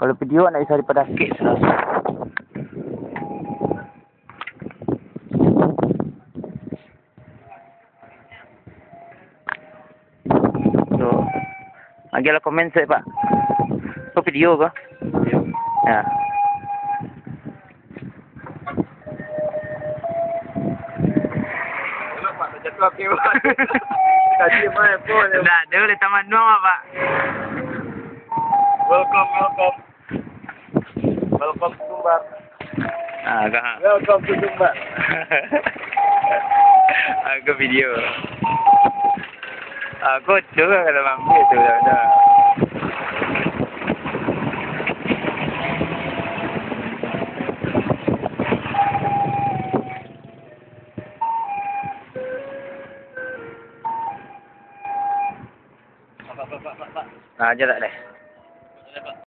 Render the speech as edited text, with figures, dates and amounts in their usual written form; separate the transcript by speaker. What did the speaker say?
Speaker 1: Kalau video nak bisa daripada kek selalu. So, agilah komen saya Pak. So video ke? Ya.
Speaker 2: Kenapa tak jatuh api Pak? Tadi main pun.
Speaker 1: Dah, dia boleh tamat doang Pak.
Speaker 2: Welcome to Sumbar.
Speaker 1: Agak.
Speaker 2: Welcome to Sumbar.
Speaker 1: Agak video. Aku juga kalau mampu itu dah.
Speaker 2: Pak.
Speaker 1: Nah, aja tak deh.
Speaker 2: Pak.